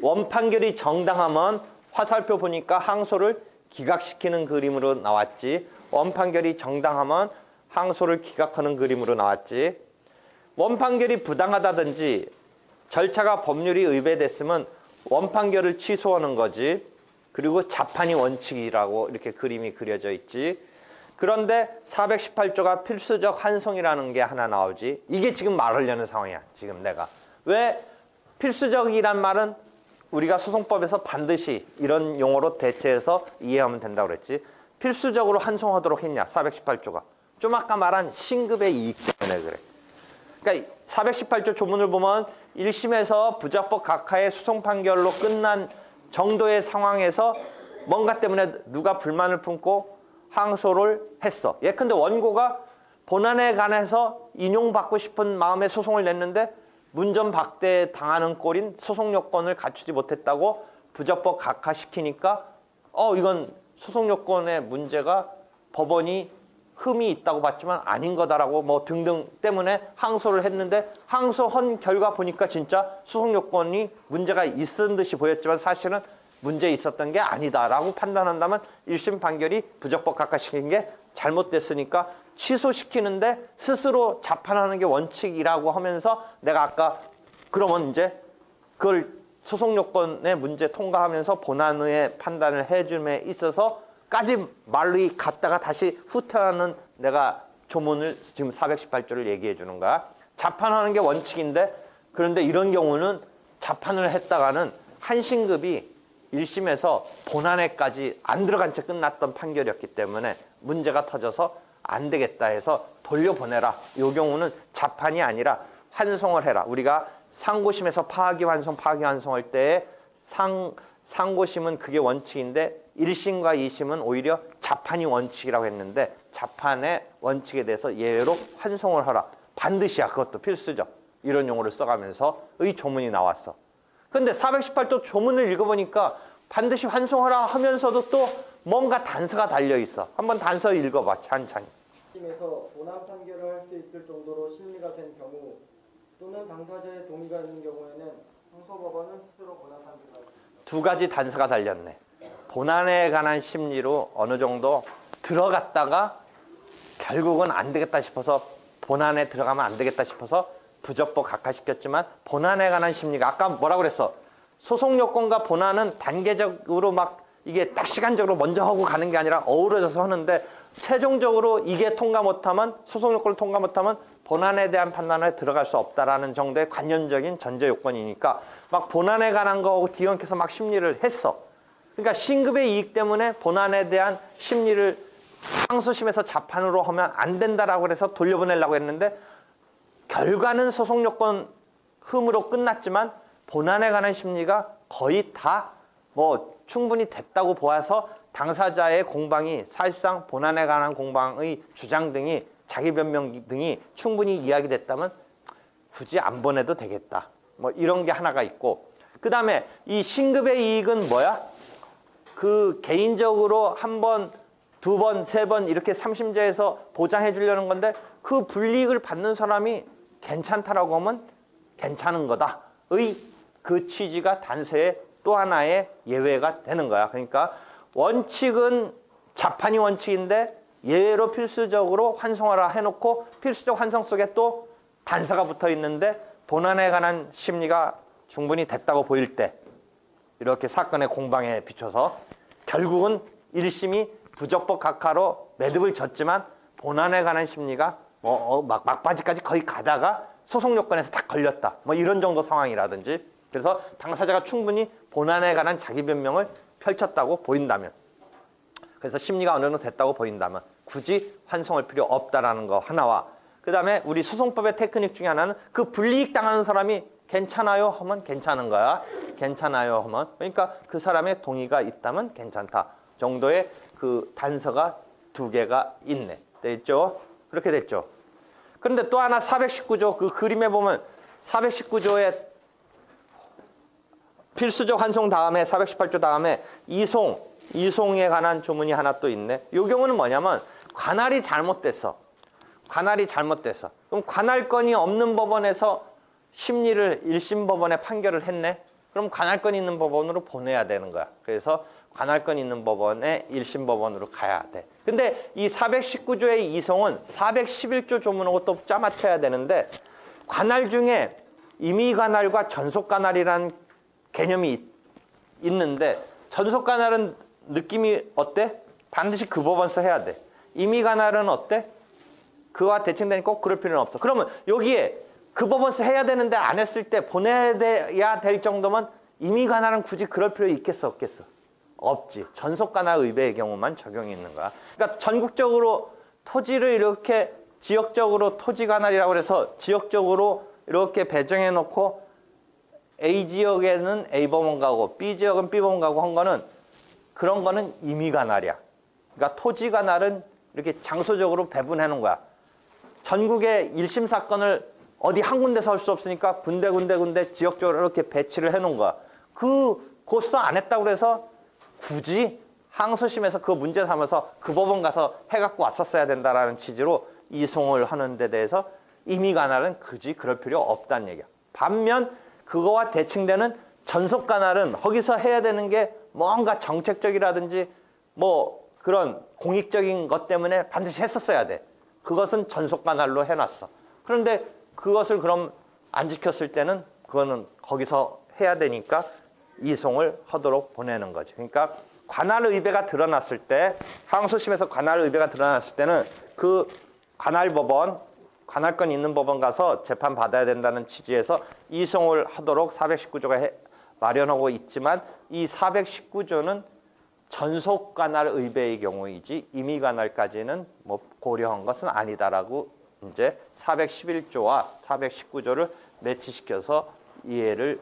원판결이 정당하면 화살표 보니까 항소를 기각시키는 그림으로 나왔지. 원판결이 정당하면 항소를 기각하는 그림으로 나왔지. 원판결이 부당하다든지 절차가 법률이 의배됐으면 원판결을 취소하는 거지. 그리고 자판이 원칙이라고 이렇게 그림이 그려져 있지. 그런데 418조가 필수적 환송이라는 게 하나 나오지. 이게 지금 말하려는 상황이야. 지금 내가. 왜 필수적이란 말은 우리가 소송법에서 반드시 이런 용어로 대체해서 이해하면 된다고 그랬지. 필수적으로 환송하도록 했냐. 418조가. 좀 아까 말한 신급의 이익 때문에 그래. 그러니까 418조 조문을 보면 1심에서 부적법 각하의 소송 판결로 끝난 정도의 상황에서 뭔가 때문에 누가 불만을 품고 항소를 했어. 예컨대 원고가 본안에 관해서 인용받고 싶은 마음에 소송을 냈는데 문전박대 당하는 꼴인 소송 요건을 갖추지 못했다고 부적법 각하시키니까 이건 소송 요건의 문제가 법원이 흠이 있다고 봤지만 아닌 거다라고 뭐 등등 때문에 항소를 했는데 항소한 결과 보니까 진짜 소송 요건이 문제가 있은 듯이 보였지만 사실은 문제 있었던 게 아니다라고 판단한다면 1심 판결이 부적법 각하시킨 게 잘못됐으니까 취소시키는데 스스로 자판하는 게 원칙이라고 하면서 내가 아까 그러면 이제 그걸 소송 요건의 문제 통과하면서 본안의 판단을 해줌에 있어서까지 말이 갔다가 다시 후퇴하는 내가 조문을 지금 418조를 얘기해 주는 거야. 자판하는 게 원칙인데 그런데 이런 경우는 자판을 했다가는 한신급이 1심에서 본안에까지 안 들어간 채 끝났던 판결이었기 때문에 문제가 터져서 안 되겠다 해서 돌려보내라. 이 경우는 자판이 아니라 환송을 해라. 우리가 상고심에서 파기환송할 때에 상고심은 그게 원칙인데 1심과 2심은 오히려 자판이 원칙이라고 했는데 자판의 원칙에 대해서 예외로 환송을 하라. 반드시야. 그것도 필수적. 이런 용어를 써가면서 의 조문이 나왔어. 근데 418조 조문을 읽어보니까 반드시 환송하라 하면서도 또 뭔가 단서가 달려있어. 한번 단서 읽어봐. 찬찬히. 심에서 본안 판결을 할 수 있을 정도로 심리가 된 경우 또는 당사자의 동의가 있는 경우에는 항소법원은 스스로 본안 판결을 할 수 있습니다. 두 가지 단서가 달렸네. 본안에 관한 심리로 어느 정도 들어갔다가 결국은 안 되겠다 싶어서 본안에 들어가면 안 되겠다 싶어서 부적법 각하시켰지만 본안에 관한 심리가 아까 뭐라 그랬어? 소송 요건과 본안은 단계적으로 막 이게 딱 시간적으로 먼저 하고 가는 게 아니라 어우러져서 하는데 최종적으로 이게 통과 못하면 소송 요건을 통과 못하면 본안에 대한 판단에 들어갈 수 없다라는 정도의 관념적인 전제 요건이니까 막 본안에 관한 거하고 뒤엉켜서 막 심리를 했어. 그러니까 신급의 이익 때문에 본안에 대한 심리를 항소심에서 자판으로 하면 안 된다라고 해서 돌려보내려고 했는데 결과는 소송 요건 흠으로 끝났지만 본안에 관한 심리가 거의 다 뭐 충분히 됐다고 보아서 당사자의 공방이 사실상 본안에 관한 공방의 주장 등이 자기 변명 등이 충분히 이야기됐다면 굳이 안 보내도 되겠다. 뭐 이런 게 하나가 있고 그 다음에 이 신급의 이익은 뭐야? 그 개인적으로 한 번, 두 번, 세 번 이렇게 3심제에서 보장해 주려는 건데 그 불이익을 받는 사람이 괜찮다라고 하면 괜찮은 거다. 의 그 취지가 단서의 또 하나의 예외가 되는 거야. 그러니까 원칙은 자판이 원칙인데 예외로 필수적으로 환송하라 해놓고 필수적 환송 속에 또 단서가 붙어 있는데 본안에 관한 심리가 충분히 됐다고 보일 때 이렇게 사건의 공방에 비춰서 결국은 1심이 부적법 각하로 매듭을 졌지만 본안에 관한 심리가 막바지까지 거의 가다가 소송 요건에서 딱 걸렸다. 뭐 이런 정도 상황이라든지 그래서 당사자가 충분히 본안에 관한 자기 변명을 펼쳤다고 보인다면 그래서 심리가 어느 정도 됐다고 보인다면 굳이 환송할 필요 없다라는 거 하나와 그 다음에 우리 소송법의 테크닉 중에 하나는 그 불이익 당하는 사람이 괜찮아요 하면 괜찮은 거야. 괜찮아요 하면 그러니까 그 사람의 동의가 있다면 괜찮다 정도의 그 단서가 두 개가 있네. 됐죠? 그렇게 됐죠. 그런데 또 하나 419조 그 그림에 보면 419조에 필수적 환송 다음에 418조 다음에 이송에 관한 조문이 하나 또 있네. 이 경우는 뭐냐면 관할이 잘못됐어. 관할이 잘못됐어. 그럼 관할권이 없는 법원에서 심리를 1심 법원에 판결을 했네. 그럼 관할권 있는 법원으로 보내야 되는 거야. 그래서 관할권 있는 법원에 1심 법원으로 가야 돼. 근데 이 419조의 이송은 411조 조문하고 또 짜맞춰야 되는데 관할 중에 임의관할과 전속관할이라는 개념이 있는데 전속관할은 느낌이 어때? 반드시 그 법원서 해야 돼. 임의관할은 어때? 그와 대칭되니 꼭 그럴 필요는 없어. 그러면 여기에 그 법원서 해야 되는데 안 했을 때 보내야 될 정도면 임의관할은 굳이 그럴 필요 있겠어 없겠어? 없지. 전속관할 의뢰의 경우만 적용이 있는 거야. 그러니까 전국적으로 토지를 이렇게 지역적으로 토지관할이라고 해서 지역적으로 이렇게 배정해 놓고 A 지역에는 A 법원 가고 B 지역은 B 법원 가고 한 거는 그런 거는 임의관할이야. 그러니까 토지관할은 이렇게 장소적으로 배분해 놓은 거야. 전국의 1심 사건을 어디 한 군데서 할 수 없으니까 군데 지역적으로 이렇게 배치를 해 놓은 거야. 그 고서 안 했다고 해서 굳이 항소심에서 그 문제 삼아서 그 법원 가서 해갖고 왔었어야 된다라는 취지로 이송을 하는 데 대해서 임의관할은 굳이 그럴 필요 없다는 얘기야. 반면 그거와 대칭되는 전속관할은 거기서 해야 되는 게 뭔가 정책적이라든지 뭐 그런 공익적인 것 때문에 반드시 했었어야 돼. 그것은 전속관할로 해놨어. 그런데 그것을 그럼 안 지켰을 때는 그거는 거기서 해야 되니까 이송을 하도록 보내는 거지. 그러니까 관할 의배가 드러났을 때, 항소심에서 관할 의배가 드러났을 때는 그 관할 법원, 관할권 있는 법원 가서 재판 받아야 된다는 취지에서 이송을 하도록 419조가 마련하고 있지만 이 419조는 전속 관할 의배의 경우이지 임의 관할까지는 뭐 고려한 것은 아니다라고 이제 411조와 419조를 매치시켜서 이해를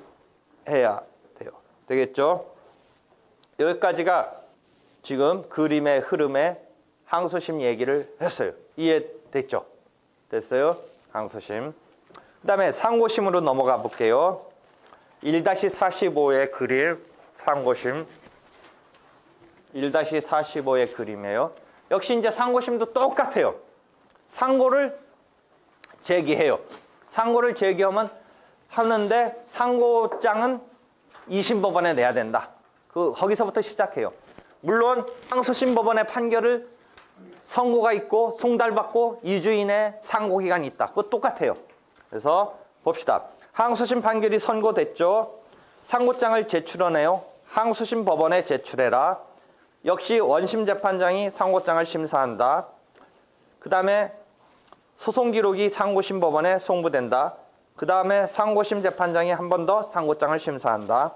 해야 돼요. 되겠죠? 여기까지가 지금 그림의 흐름에 항소심 얘기를 했어요. 이해됐죠? 됐어요? 항소심. 그 다음에 상고심으로 넘어가 볼게요. 1-45의 그림, 상고심. 1-45의 그림이에요. 역시 이제 상고심도 똑같아요. 상고를 제기해요. 상고를 제기하면 하는데 상고장은 2심 법원에 내야 된다. 거기서부터 시작해요. 물론 항소심 법원의 판결을 선고가 있고 송달받고 2주 이내 상고기간이 있다. 그거 똑같아요. 그래서 봅시다. 항소심 판결이 선고됐죠. 상고장을 제출하네요. 항소심 법원에 제출해라. 역시 원심 재판장이 상고장을 심사한다. 그 다음에 소송 기록이 상고심 법원에 송부된다. 그 다음에 상고심 재판장이 한 번 더 상고장을 심사한다.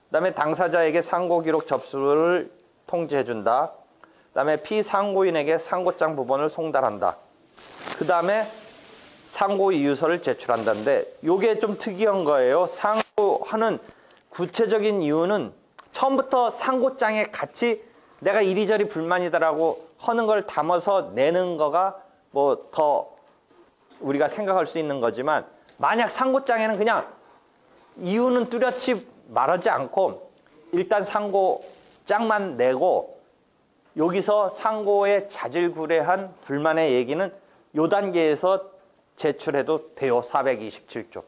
그 다음에 당사자에게 상고 기록 접수를 통지해준다. 그 다음에 피상고인에게 상고장 부본을 송달한다. 그 다음에 상고 이유서를 제출한다는데 이게 좀 특이한 거예요. 상고하는 구체적인 이유는 처음부터 상고장에 같이 내가 이리저리 불만이다라고 하는 걸 담아서 내는 거가 뭐 더 우리가 생각할 수 있는 거지만 만약 상고장에는 그냥 이유는 뚜렷이 말하지 않고 일단 상고장만 내고 여기서 상고에 자질구레한 불만의 얘기는 요 단계에서 제출해도 돼요. 427조.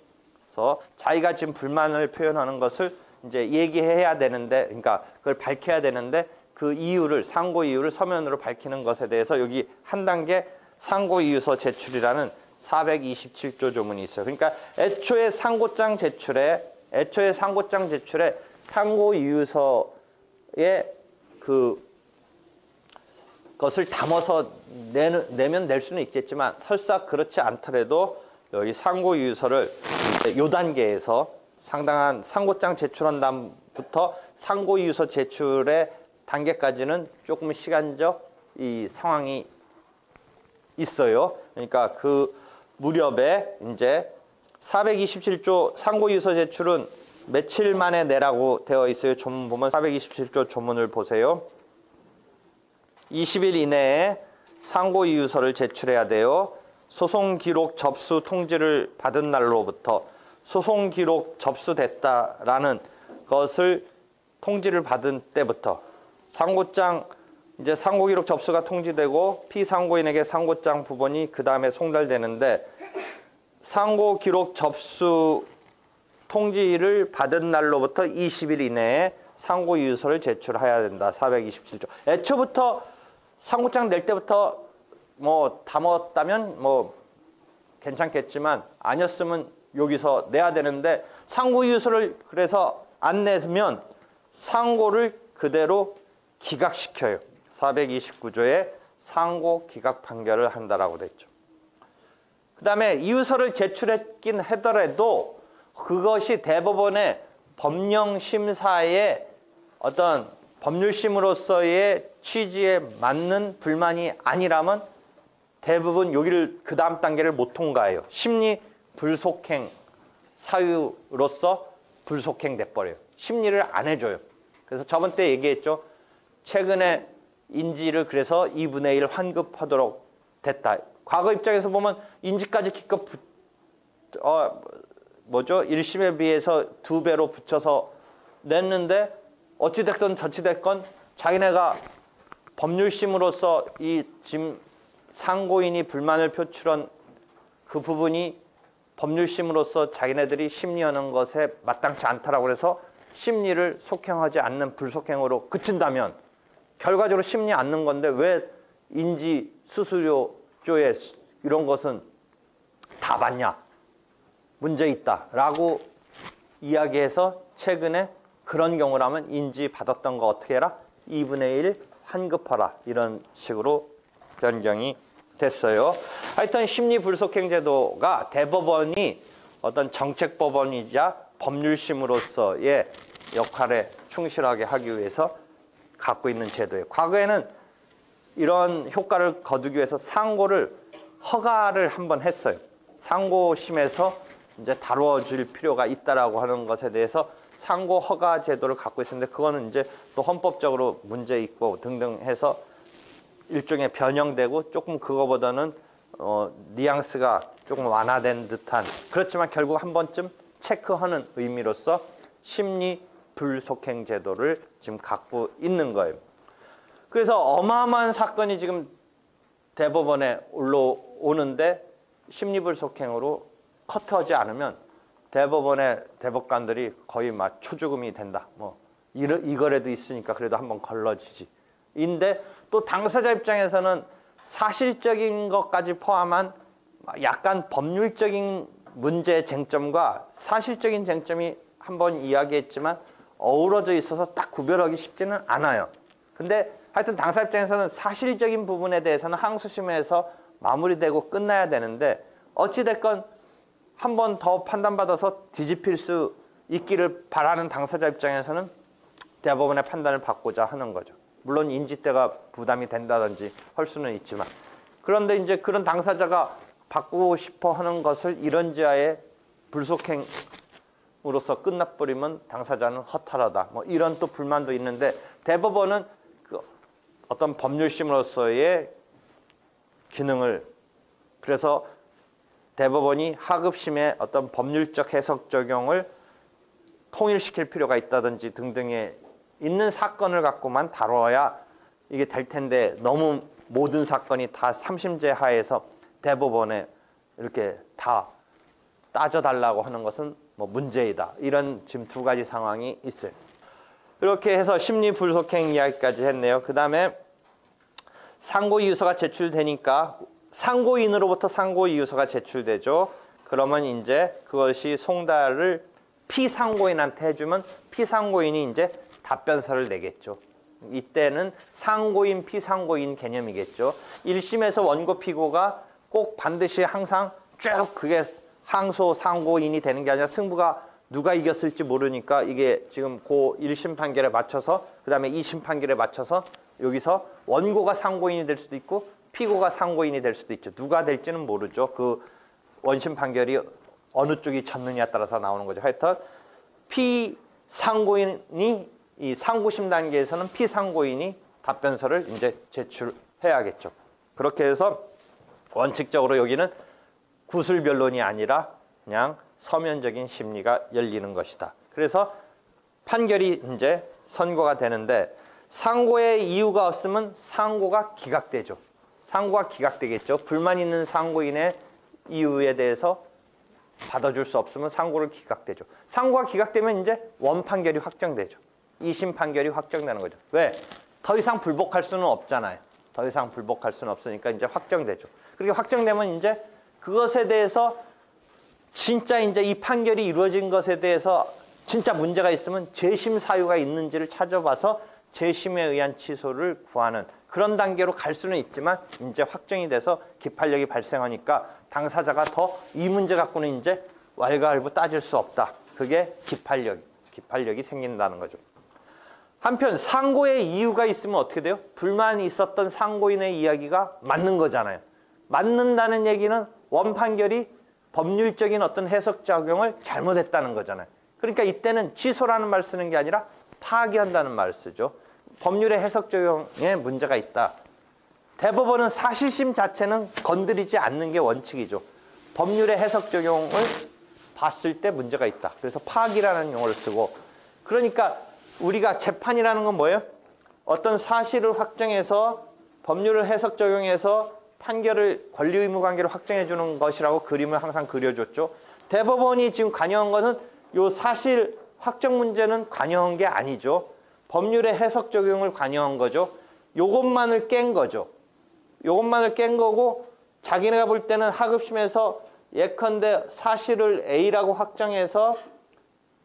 그래서 자기가 지금 불만을 표현하는 것을 이제 얘기해야 되는데, 그러니까 그걸 밝혀야 되는데 그 이유를, 상고 이유를 서면으로 밝히는 것에 대해서 여기 한 단계 상고 이유서 제출이라는 427조 조문이 있어요. 그러니까 애초에 상고장 제출에 상고 이유서에 그것을 담아서 내면 낼 수는 있겠지만 설사 그렇지 않더라도 여기 상고 이유서를 요 단계에서 상당한 상고장 제출한 다음부터 상고 이유서 제출의 단계까지는 조금 시간적 이 상황이 있어요. 그러니까 그 무렵에 이제 427조 상고 이유서 제출은 며칠 만에 내라고 되어 있어요. 조문 보면 427조 조문을 보세요. 20일 이내에 상고 이유서를 제출해야 돼요. 소송 기록 접수 통지를 받은 날로부터 소송 기록 접수됐다라는 것을 통지를 받은 때부터 상고장 이제 상고 기록 접수가 통지되고 피상고인에게 상고장 부본이 그 다음에 송달되는데 상고 기록 접수 통지를 받은 날로부터 20일 이내에 상고 이유서를 제출해야 된다. 427조. 애초부터 상고장 낼 때부터 뭐 담았다면 뭐 괜찮겠지만 아니었으면 여기서 내야 되는데 상고 이유서를 그래서 안 내면 상고를 그대로 기각시켜요. 429조에 상고 기각 판결을 한다라고 됐죠. 그 다음에 이유서를 제출했긴 하더라도 그것이 대법원의 법령심사의 어떤 법률심으로서의 취지에 맞는 불만이 아니라면 대부분 여기를 그 다음 단계를 못 통과해요. 심리 불속행 사유로서 불속행 돼버려요. 심리를 안 해줘요. 그래서 저번 때 얘기했죠. 최근에 인지를 그래서 2분의 1 환급하도록 됐다. 과거 입장에서 보면 인지까지 기껏 1심에 비해서 2배로 붙여서 냈는데 어찌됐건 저찌됐건 자기네가 법률심으로서 이 지금 상고인이 불만을 표출한 그 부분이 법률심으로서 자기네들이 심리하는 것에 마땅치 않다라고 그래서 심리를 속행하지 않는 불속행으로 그친다면 결과적으로 심리 않는 건데 왜 인지 수수료조에 이런 것은 다 받냐? 문제 있다라고 이야기해서 최근에 그런 경우라면 인지 받았던 거 어떻게 해라? 2분의 1 환급하라. 이런 식으로 변경이 됐어요. 하여튼 심리불속행제도가 대법원이 어떤 정책법원이자 법률심으로서의 역할에 충실하게 하기 위해서 갖고 있는 제도예요. 과거에는 이런 효과를 거두기 위해서 상고를 허가를 한번 했어요. 상고심에서 이제 다뤄줄 필요가 있다라고 하는 것에 대해서 상고 허가 제도를 갖고 있었는데 그거는 이제 또 헌법적으로 문제 있고 등등 해서 일종의 변형되고 조금 그거보다는 뉘앙스가 조금 완화된 듯한 그렇지만 결국 한 번쯤 체크하는 의미로서 심리 불속행 제도를 지금 갖고 있는 거예요. 그래서 어마어마한 사건이 지금 대법원에 올라오는데 심리 불속행으로 커트하지 않으면 대법원의 대법관들이 거의 막 초죽음이 된다. 뭐 이거라도 있으니까 그래도 한번 걸러지지. 인데 또 당사자 입장에서는 사실적인 것까지 포함한 약간 법률적인 문제 쟁점과 사실적인 쟁점이 한번 이야기했지만 어우러져 있어서 딱 구별하기 쉽지는 않아요. 근데 하여튼 당사자 입장에서는 사실적인 부분에 대해서는 항소심에서 마무리되고 끝나야 되는데 어찌됐건 한 번 더 판단받아서 뒤집힐 수 있기를 바라는 당사자 입장에서는 대법원의 판단을 받고자 하는 거죠. 물론 인지대가 부담이 된다든지 할 수는 있지만 그런데 이제 그런 당사자가 받고 싶어 하는 것을 이런지하에 불속행으로서 끝나버리면 당사자는 허탈하다. 뭐 이런 또 불만도 있는데 대법원은 그 어떤 법률심으로서의 기능을 그래서 대법원이 하급심의 어떤 법률적 해석 적용을 통일시킬 필요가 있다든지 등등의 있는 사건을 갖고만 다뤄야 이게 될 텐데 너무 모든 사건이 다 3심제 하에서 대법원에 이렇게 다 따져달라고 하는 것은 뭐 문제이다. 이런 지금 두 가지 상황이 있어요. 이렇게 해서 심리불속행 이야기까지 했네요. 그 다음에 상고이유서가 제출되니까 상고인으로부터 상고이유서가 제출되죠. 그러면 이제 그것이 송달을 피상고인한테 해주면 피상고인이 이제 답변서를 내겠죠. 이때는 상고인, 피상고인 개념이겠죠. 1심에서 원고 피고가 꼭 반드시 항상 쭉 그게 항소 상고인이 되는 게 아니라 승부가 누가 이겼을지 모르니까 이게 지금 고 1심 판결에 맞춰서 그 다음에 2심 판결에 맞춰서 여기서 원고가 상고인이 될 수도 있고 피고가 상고인이 될 수도 있죠. 누가 될지는 모르죠. 그 원심 판결이 어느 쪽이 졌느냐에 따라서 나오는 거죠. 하여튼 피상고인이 이 상고심 단계에서는 피상고인이 답변서를 이제 제출해야겠죠. 그렇게 해서 원칙적으로 여기는 구술 변론이 아니라 그냥 서면적인 심리가 열리는 것이다. 그래서 판결이 이제 선고가 되는데 상고의 이유가 없으면 상고가 기각되죠. 상고가 기각되겠죠. 불만 있는 상고인의 이유에 대해서 받아줄 수 없으면 상고를 기각되죠. 상고가 기각되면 이제 원판결이 확정되죠. 2심 판결이 확정되는 거죠. 왜? 더 이상 불복할 수는 없잖아요. 더 이상 불복할 수는 없으니까 이제 확정되죠. 그렇게 확정되면 이제 그것에 대해서 진짜 이제 이 판결이 이루어진 것에 대해서 진짜 문제가 있으면 재심 사유가 있는지를 찾아봐서 재심에 의한 취소를 구하는 그런 단계로 갈 수는 있지만 이제 확정이 돼서 기판력이 발생하니까 당사자가 더 이 문제 갖고는 이제 왈가왈부 따질 수 없다. 그게 기판력이 생긴다는 거죠. 한편 상고의 이유가 있으면 어떻게 돼요? 불만이 있었던 상고인의 이야기가 맞는 거잖아요. 맞는다는 얘기는 원판결이 법률적인 어떤 해석 작용을 잘못했다는 거잖아요. 그러니까 이때는 취소라는 말 쓰는 게 아니라 파기한다는 말을 쓰죠. 법률의 해석 적용에 문제가 있다. 대법원은 사실심 자체는 건드리지 않는 게 원칙이죠. 법률의 해석 적용을 봤을 때 문제가 있다. 그래서 파기라는 용어를 쓰고 그러니까 우리가 재판이라는 건 뭐예요? 어떤 사실을 확정해서 법률을 해석 적용해서 판결을 권리 의무 관계를 확정해 주는 것이라고 그림을 항상 그려줬죠. 대법원이 지금 관여한 것은 요 사실 확정 문제는 관여한 게 아니죠. 법률의 해석 적용을 관여한 거죠. 요것만을 깬 거죠. 요것만을 깬 거고 자기네가 볼 때는 하급심에서 예컨대 사실을 A라고 확정해서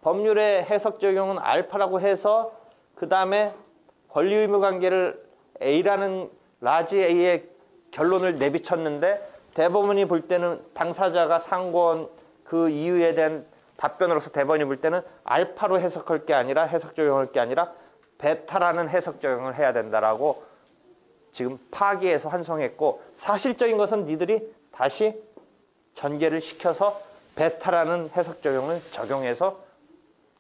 법률의 해석 적용은 알파라고 해서 그 다음에 권리 의무 관계를 A라는 라지 A의 결론을 내비쳤는데 대법원이 볼 때는 당사자가 상고한 그 이유에 대한 답변으로서 대법원이 볼 때는 알파로 해석할 게 아니라 해석 적용할 게 아니라 베타라는 해석 적용을 해야 된다라고 지금 파기해서 환송했고 사실적인 것은 니들이 다시 전개를 시켜서 베타라는 해석 적용을 적용해서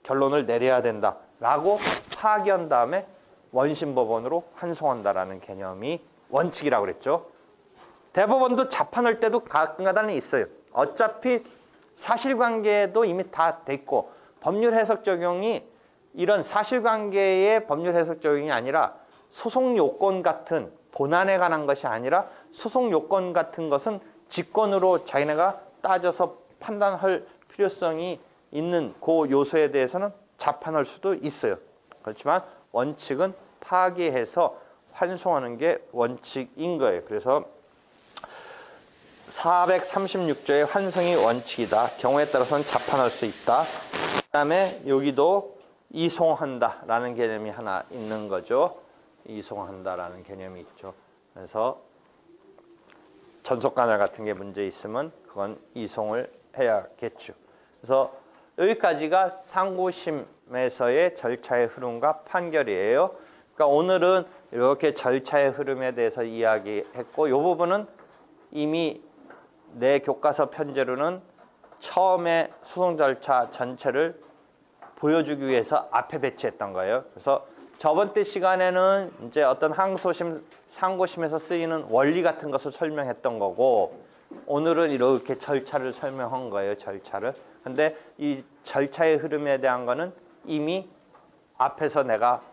결론을 내려야 된다라고 파기한 다음에 원심법원으로 환송한다라는 개념이 원칙이라고 그랬죠. 대법원도 재판할 때도 가끔가다는 있어요. 어차피 사실관계도 이미 다 됐고 법률 해석 적용이 이런 사실관계의 법률 해석 적용이 아니라 소송 요건 같은 본안에 관한 것이 아니라 소송 요건 같은 것은 직권으로 자기네가 따져서 판단할 필요성이 있는 그 요소에 대해서는 재판할 수도 있어요. 그렇지만 원칙은 파기해서 환송하는 게 원칙인 거예요. 그래서 436조의 환송이 원칙이다. 경우에 따라서는 재판할 수 있다. 그 다음에 여기도 이송한다라는 개념이 하나 있는 거죠. 이송한다라는 개념이 있죠. 그래서 전속간헐 같은 게 문제 있으면 그건 이송을 해야겠죠. 그래서 여기까지가 상고심에서의 절차의 흐름과 판결이에요. 그러니까 오늘은 이렇게 절차의 흐름에 대해서 이야기했고 이 부분은 이미 내 교과서 편제로는 처음에 소송 절차 전체를 보여주기 위해서 앞에 배치했던 거예요. 그래서 저번 때 시간에는 이제 어떤 항소심, 상고심에서 쓰이는 원리 같은 것을 설명했던 거고 오늘은 이렇게 절차를 설명한 거예요. 절차를. 근데 이 절차의 흐름에 대한 거는 이미 앞에서 내가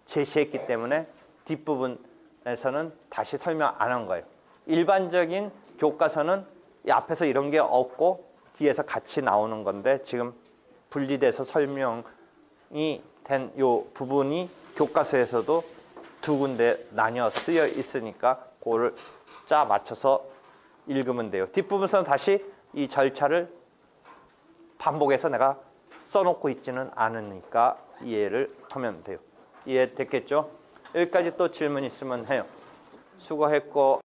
제시했기 때문에 뒷부분에서는 다시 설명 안 한 거예요. 일반적인 교과서는 이 앞에서 이런 게 없고 뒤에서 같이 나오는 건데 지금 분리돼서 설명이 된 요 부분이 교과서에서도 두 군데 나뉘어 쓰여 있으니까 그거를 짜 맞춰서 읽으면 돼요. 뒷부분에서는 다시 이 절차를 반복해서 내가 써놓고 있지는 않으니까 이해를 하면 돼요. 이해됐겠죠? 여기까지 또 질문 있으면 해요. 수고했고.